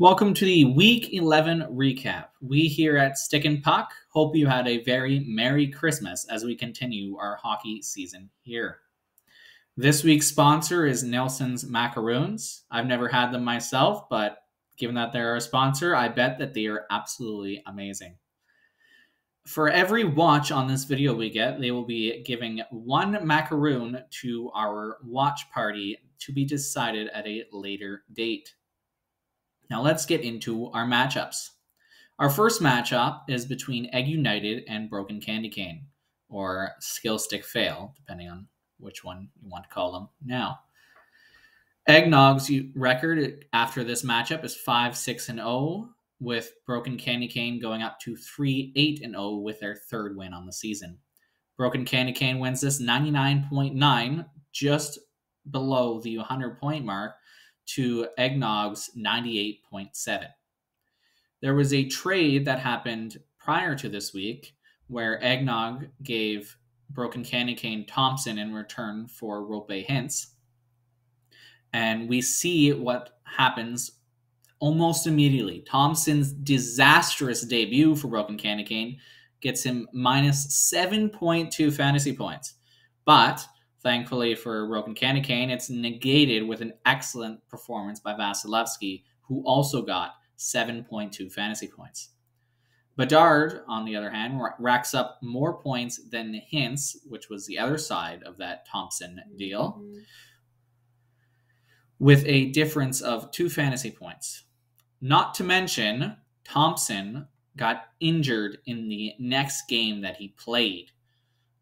Welcome to the Week 11 recap. We here at Stick and Puck hope you had a very Merry Christmas as we continue our hockey season here. This week's sponsor is Nelson's Macaroons. I've never had them myself, but given that they're a sponsor, I bet that they are absolutely amazing. For every watch on this video we get, they will be giving one macaroon to our watch party to be decided at a later date. Now let's get into our matchups. Our first matchup is between Egg United and Broken Candy Cane, or Skill Stick Fail, depending on which one you want to call them now. Eggnog's record after this matchup is 5-6-0, with Broken Candy Cane going up to 3-8-0 with their third win on the season. Broken Candy Cane wins this 99.9, just below the 100-point mark, to Eggnog's 98.7. There was a trade that happened prior to this week where Eggnog gave Broken Candy Cane Thompson in return for Rope Hintz. And we see what happens almost immediately. Thompson's disastrous debut for Broken Candy Cane gets him minus 7.2 fantasy points. But thankfully for Broken Candy Cane, it's negated with an excellent performance by Vasilevsky, who also got 7.2 fantasy points. Bedard, on the other hand, racks up more points than Hintz, which was the other side of that Thompson deal, with a difference of 2 fantasy points. Not to mention, Thompson got injured in the next game that he played.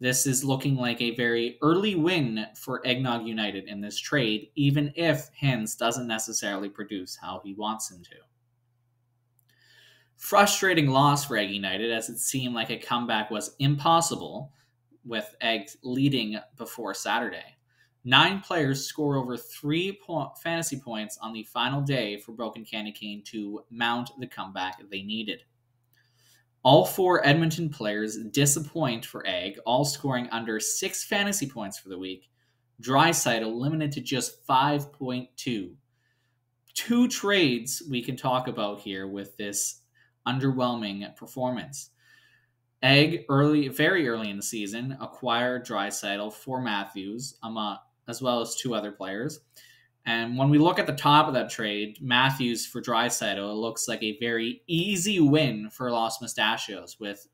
This is looking like a very early win for Eggnog United in this trade, even if Hintz doesn't necessarily produce how he wants him to. Frustrating loss for Egg United, as it seemed like a comeback was impossible, with Egg leading before Saturday. 9 players score over 3 fantasy points on the final day for Broken Candy Cane to mount the comeback they needed. All 4 Edmonton players disappoint for Egg, all scoring under 6 fantasy points for the week. Draisaitl limited to just 5.2. 2 trades we can talk about here with this underwhelming performance. Egg, very early in the season, acquired Draisaitl for Matthews, as well as 2 other players. And when we look at the top of that trade, Matthews for Draisaitl, it looks like a very easy win for Los Mustachios, with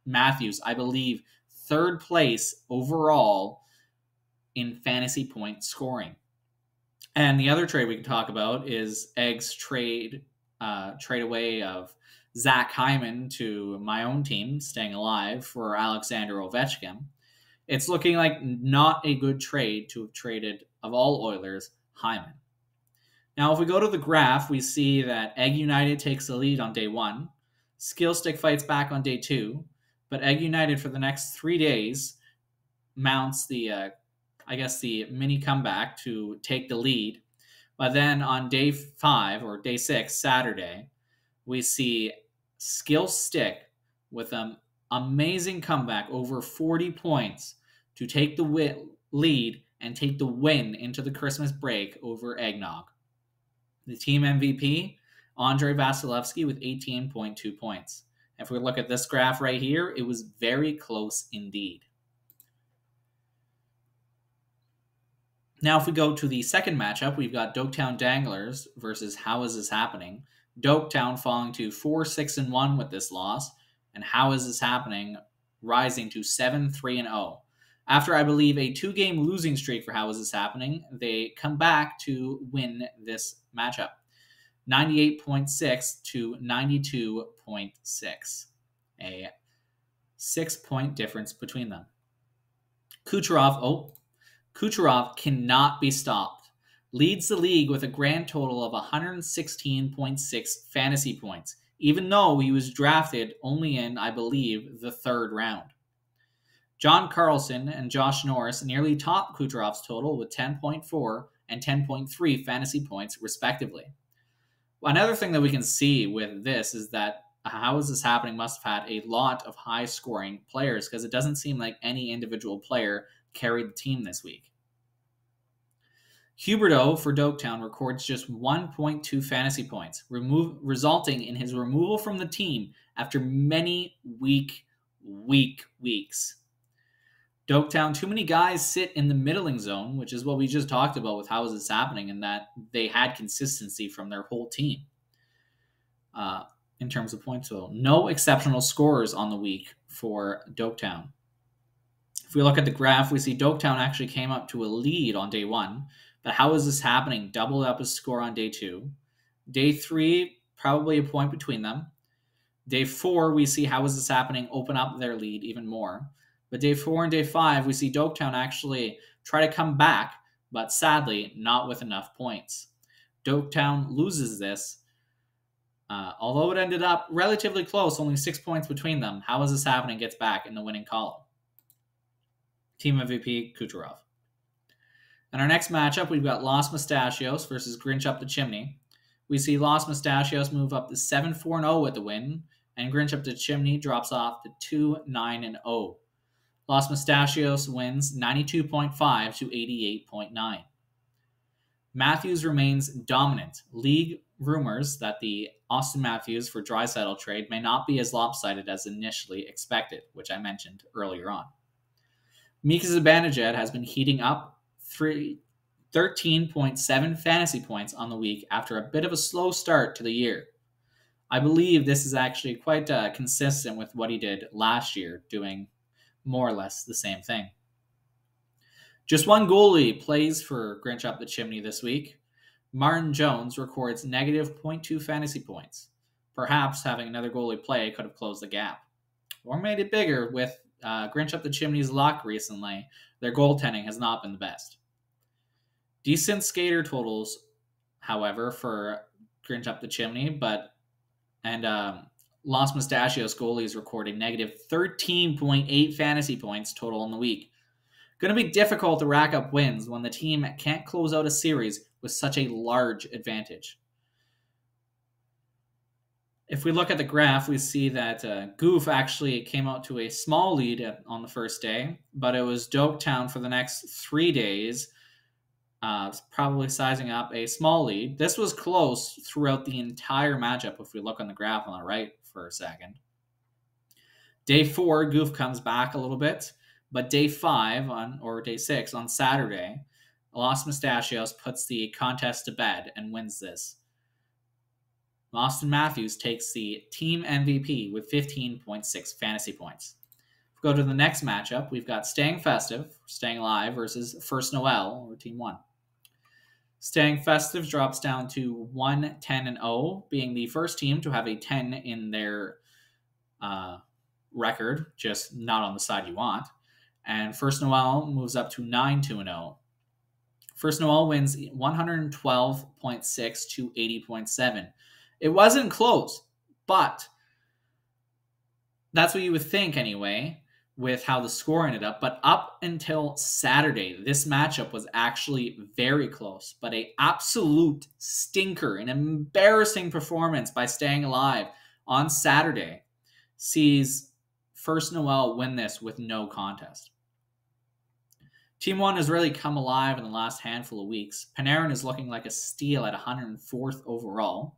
Matthews, I believe, 3rd place overall in fantasy point scoring. And the other trade we can talk about is Egg's trade away of Zach Hyman to my own team, Staying Alive, for Alexander Ovechkin. It's looking like not a good trade to have traded, of all Oilers, Hyman. Now, if we go to the graph, we see that Egg United takes the lead on day 1. Skill Stick fights back on day 2. But Egg United, for the next 3 days, mounts the mini comeback to take the lead. But then on day 5, or day 6, Saturday, we see Skill Stick with an amazing comeback, over 40 points, to take the lead and take the win into the Christmas break over Eggnog. The team MVP, Andrei Vasilevsky, with 18.2 points. If we look at this graph right here, it was very close indeed. Now, if we go to the second matchup, we've got Doketown Danglers versus How Is This Happening? Doketown falling to 4-6-1 with this loss, and How Is This Happening rising to 7-3-0. After, I believe, a 2-game losing streak for How Is This Happening, they come back to win this matchup. 98.6 to 92.6. A 6-point difference between them. Kucherov cannot be stopped. Leads the league with a grand total of 116.6 fantasy points, even though he was drafted only in, I believe, the 3rd round. John Carlson and Josh Norris nearly top Kucherov's total with 10.4 and 10.3 fantasy points, respectively. Another thing that we can see with this is that How Is This Happening must have had a lot of high-scoring players, because it doesn't seem like any individual player carried the team this week. Huberdeau for Doketown records just 1.2 fantasy points, resulting in his removal from the team after many weeks. Doketown, too many guys sit in the middling zone, which is what we just talked about with how is this happening, and that they had consistency from their whole team in terms of points total. No exceptional scorers on the week for Doketown. If we look at the graph, we see Doketown actually came up to a lead on day 1. But how is this happening? Doubled up his score on day 2. Day 3, probably a point between them. Day 4, we see how is this happening, open up their lead even more. But day 4 and day 5, we see Doketown actually try to come back, but sadly, not with enough points. Doketown loses this. Although it ended up relatively close, only 6 points between them, how is this happening gets back in the winning column. Team MVP, Kucherov. In our next matchup, we've got Los Mustachios versus Grinch Up the Chimney. We see Los Mustachios move up to 7-4-0 with the win, and Grinch Up the Chimney drops off to 2-9-0. Los Mustachios wins 92.5 to 88.9. Matthews remains dominant. League rumors that the Austin Matthews for Draisaitl trade may not be as lopsided as initially expected, which I mentioned earlier on. Mika Zibanejad has been heating up 13.7 fantasy points on the week after a bit of a slow start to the year. I believe this is actually quite consistent with what he did last year, doing more or less the same thing. Just one goalie plays for Grinch Up the Chimney this week. Martin Jones records negative 0.2 fantasy points. Perhaps having another goalie play could have closed the gap. Or made it bigger with Grinch Up the Chimney's luck recently. Their goaltending has not been the best. Decent skater totals, however, for Grinch Up the Chimney, and Los Mustachios goalies recording negative 13.8 fantasy points total in the week. Going to be difficult to rack up wins when the team can't close out a series with such a large advantage. If we look at the graph, we see that Goof actually came out to a small lead on the first day, but it was Doketown for the next 3 days, probably sizing up a small lead. This was close throughout the entire matchup if we look on the graph on the right for a second. Day 4, Goof comes back a little bit, but day 5 or day 6 on Saturday, Los Mustachios puts the contest to bed and wins this. Austin Matthews takes the team MVP with 15.6 fantasy points. If we go to the next matchup, we've got Staying Festive, Staying Alive versus First Noel, or Team 1. Staying Festive drops down to 1-10-0, being the first team to have a 10 in their record, just not on the side you want. And First Noel moves up to 9-2-0. First Noel wins 112.6 to 80.7. It wasn't close, but that's what you would think anyway, with how the score ended up. But up until Saturday, this matchup was actually very close. But an absolute stinker, an embarrassing performance by Staying Alive on Saturday sees First Noel win this with no contest. Team 1 has really come alive in the last handful of weeks. Panarin is looking like a steal at 104th overall.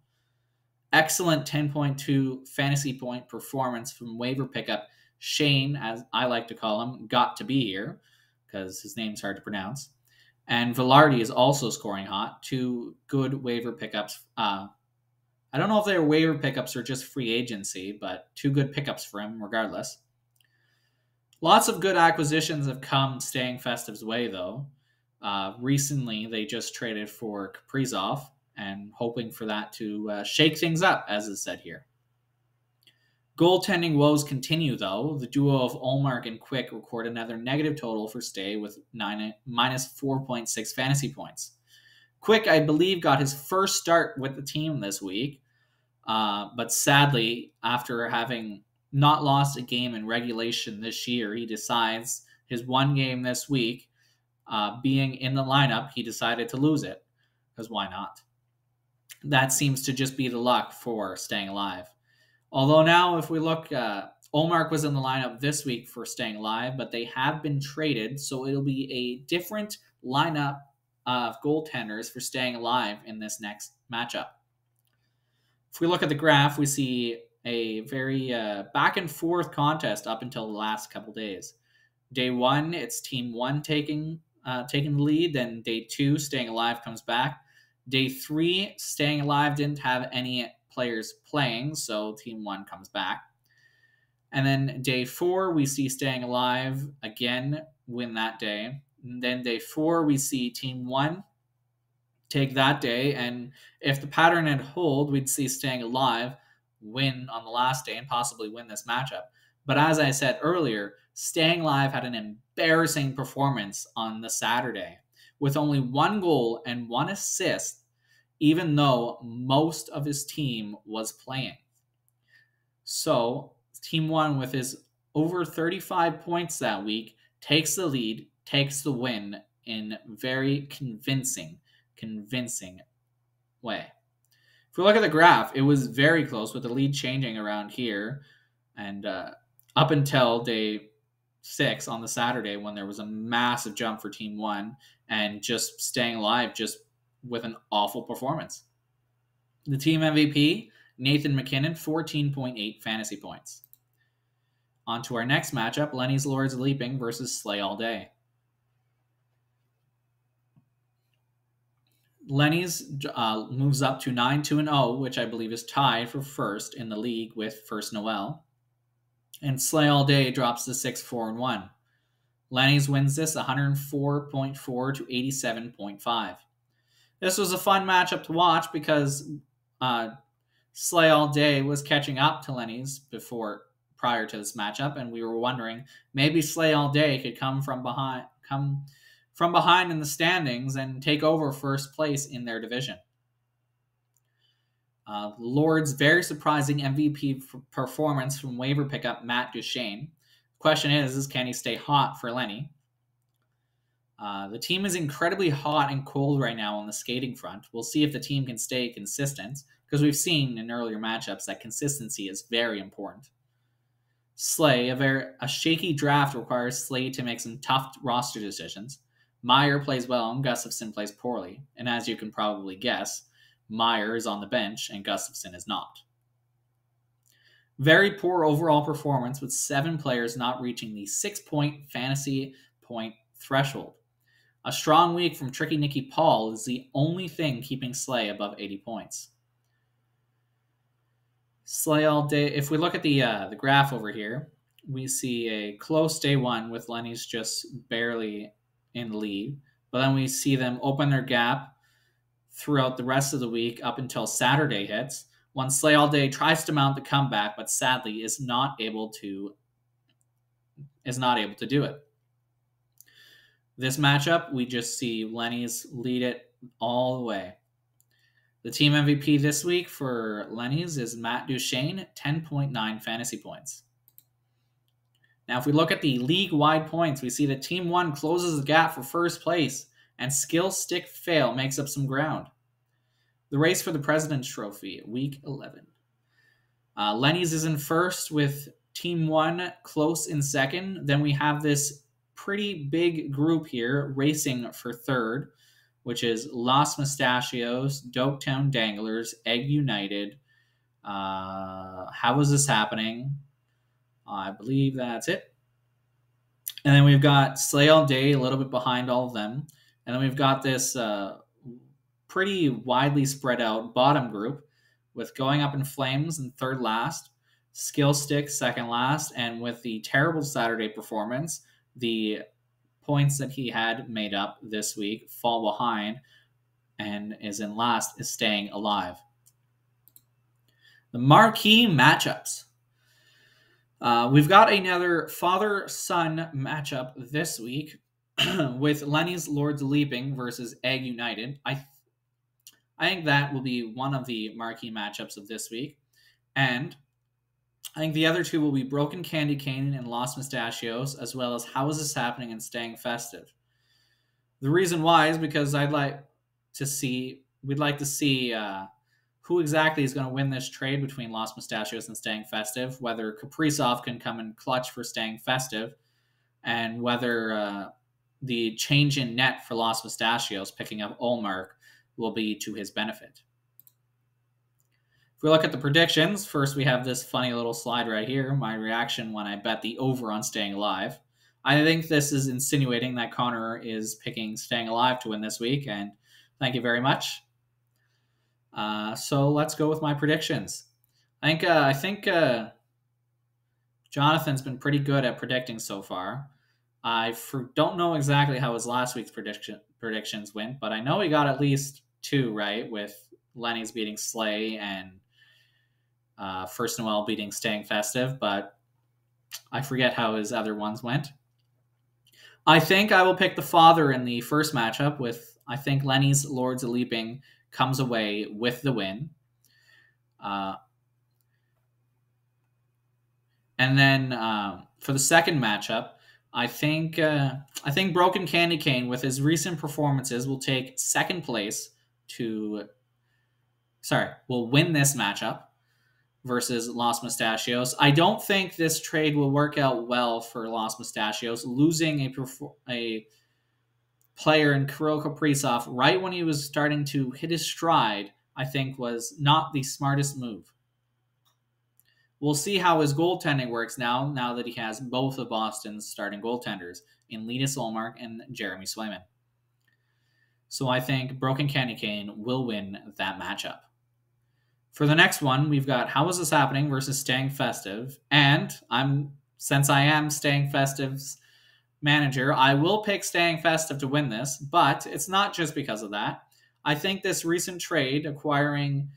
Excellent 10.2 fantasy point performance from waiver pickup Shane, as I like to call him, got to be here because his name's hard to pronounce. And Velarde is also scoring hot. 2 good waiver pickups. I don't know if they were waiver pickups or just free agency, but 2 good pickups for him regardless. Lots of good acquisitions have come Staying Festive's way, though. Recently, they just traded for Kaprizov, and hoping for that to shake things up, as is said here. Goaltending woes continue, though. The duo of Ullmark and Quick record another negative total for Stay with minus 4.6 fantasy points. Quick, I believe, got his first start with the team this week, but sadly, after having not lost a game in regulation this year, he decides his one game this week, being in the lineup, he decided to lose it, because why not? That seems to just be the luck for Staying Alive. Although now, if we look, Ullmark was in the lineup this week for Staying Alive, but they have been traded, so it'll be a different lineup of goaltenders for staying alive in this next matchup. If we look at the graph, we see a very back and forth contest up until the last couple days. Day 1, it's Team 1 taking the lead. Then Day 2, Staying Alive comes back. Day 3, Staying Alive didn't have any players playing, so Team 1 comes back. And then Day 4, we see Staying Alive again win that day. And then Day 4, we see Team 1 take that day. And if the pattern had hold, we'd see Staying Alive win on the last day and possibly win this matchup. But as I said earlier, Staying Alive had an embarrassing performance on the Saturday with only 1 goal and 1 assist, even though most of his team was playing. So Team 1, with his over 35 points that week, takes the lead, takes the win in very convincing way. If we look at the graph, it was very close with the lead changing around here and up until Day 6 on the Saturday when there was a massive jump for Team 1 and just Staying Alive just with an awful performance. The team MVP, Nathan MacKinnon, 14.8 fantasy points. On to our next matchup, Lenny's Lords Leaping versus Slay All Day. Lenny's moves up to 9-2-0, which I believe is tied for first in the league with First Noel. And Slay All Day drops to 6-4-1. Lenny's wins this 104.4 to 87.5. This was a fun matchup to watch because Slay All Day was catching up to Lenny's prior to this matchup, and we were wondering maybe Slay All Day could come from behind in the standings and take over first place in their division. Lord's very surprising MVP performance from waiver pickup Matt Duchene. Question is can he stay hot for Lenny? The team is incredibly hot and cold right now on the skating front. We'll see if the team can stay consistent, because we've seen in earlier matchups that consistency is very important. Slay, a shaky draft requires Slay to make some tough roster decisions. Meyer plays well and Gustafsson plays poorly, and as you can probably guess, Meyer is on the bench and Gustafsson is not. Very poor overall performance with 7 players not reaching the 6-point fantasy point threshold. A strong week from Tricky Nicky Paul is the only thing keeping Slay above 80 points. Slay All Day. If we look at the graph over here, we see a close Day 1 with Lenny's just barely in the lead, but then we see them open their gap throughout the rest of the week up until Saturday hits, when Slay All Day tries to mount the comeback, but sadly is not able to do it. This matchup, we just see Lenny's lead it all the way. The team MVP this week for Lenny's is Matt Duchene, 10.9 fantasy points. Now, if we look at the league-wide points, we see that Team 1 closes the gap for first place, and Skill Stick Fail makes up some ground. The race for the President's Trophy, Week 11. Lenny's is in first with Team 1 close in second. Then we have this pretty big group here racing for third, which is Los Mustachios, Doketown Danglers, Egg United. How is this happening? I believe that's it. And then we've got Slay All Day a little bit behind all of them. And then we've got this pretty widely spread out bottom group with Going Up in Flames in third last, Skill Stick second last, and with the terrible Saturday performance, the points that he had made up this week fall behind and is in last is Staying Alive. The marquee matchups. We've got another father-son matchup this week with Lenny's Lords Leaping versus Egg United. I think that will be one of the marquee matchups of this week. And I think the other two will be Broken Candy Cane and Los Mustachios, as well as How Is This Happening and Staying Festive. The reason why is because we'd like to see who exactly is going to win this trade between Los Mustachios and Staying Festive, whether Kaprizov can come in clutch for Staying Festive, and whether the change in net for Los Mustachios picking up Ullmark will be to his benefit. If we look at the predictions, first we have this funny little slide right here, my reaction when I bet the over on Staying Alive. I think this is insinuating that Connor is picking Staying Alive to win this week, and thank you very much. So let's go with my predictions. I think Jonathan's been pretty good at predicting so far. I don't know exactly how his last week's predictions went, but I know he got at least 2 right, with Lenny's beating Slay and First Noel beating Staying Festive, but I forget how his other ones went. I think I will pick the father in the first matchup with, I think Lenny's Lords of Leaping comes away with the win. And then for the second matchup, I think Broken Candy Cane, with his recent performances, will take second place will win this matchup versus Los Mustachios. I don't think this trade will work out well for Los Mustachios. Losing a player in Kirill Kaprizov right when he was starting to hit his stride, I think was not the smartest move. We'll see how his goaltending works now that he has both of Boston's starting goaltenders in Linus Ullmark and Jeremy Swayman. So I think Broken Candy Cane will win that matchup. For the next one, we've got How Is This Happening versus Staying Festive. And since I am Staying Festive's manager, I will pick Staying Festive to win this, but it's not just because of that. I think this recent trade acquiring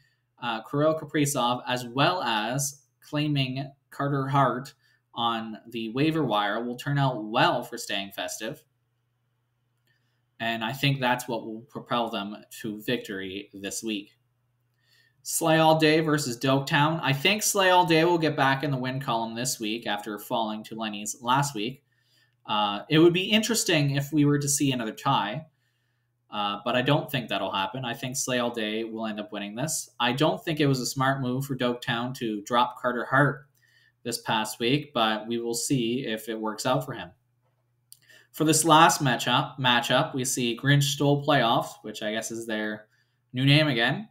Kirill Kaprizov as well as claiming Carter Hart on the waiver wire will turn out well for Staying Festive. And I think that's what will propel them to victory this week. Slay All Day versus Doketown. I think Slay All Day will get back in the win column this week after falling to Lenny's last week. It would be interesting if we were to see another tie, but I don't think that'll happen. I think Slay All Day will end up winning this. I don't think it was a smart move for Doketown to drop Carter Hart this past week, but we will see if it works out for him. For this last matchup, we see Grinch Stole Playoffs, which I guess is their new name again,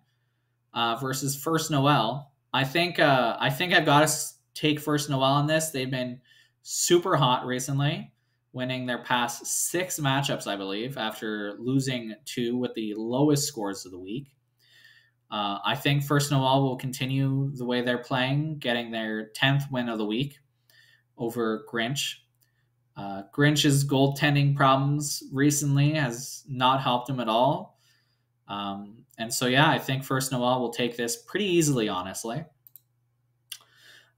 versus First Noel. I think I've got to take First Noel in this. They've been super hot recently, winning their past 6 matchups, I believe, after losing 2 with the lowest scores of the week. I think First Noel will continue the way they're playing, getting their 10th win of the week over Grinch. Grinch's goaltending problems recently has not helped him at all. And so, yeah, I think First Noel will take this pretty easily, honestly.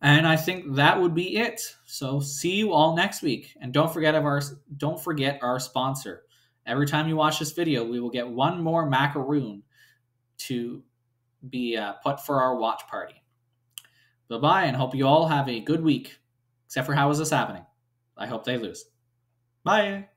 And I think that would be it. So see you all next week. And don't forget our sponsor. Every time you watch this video, we will get one more macaroon to be put for our watch party. Bye-bye, and hope you all have a good week. Except for How Is This Happening? I hope they lose. Bye.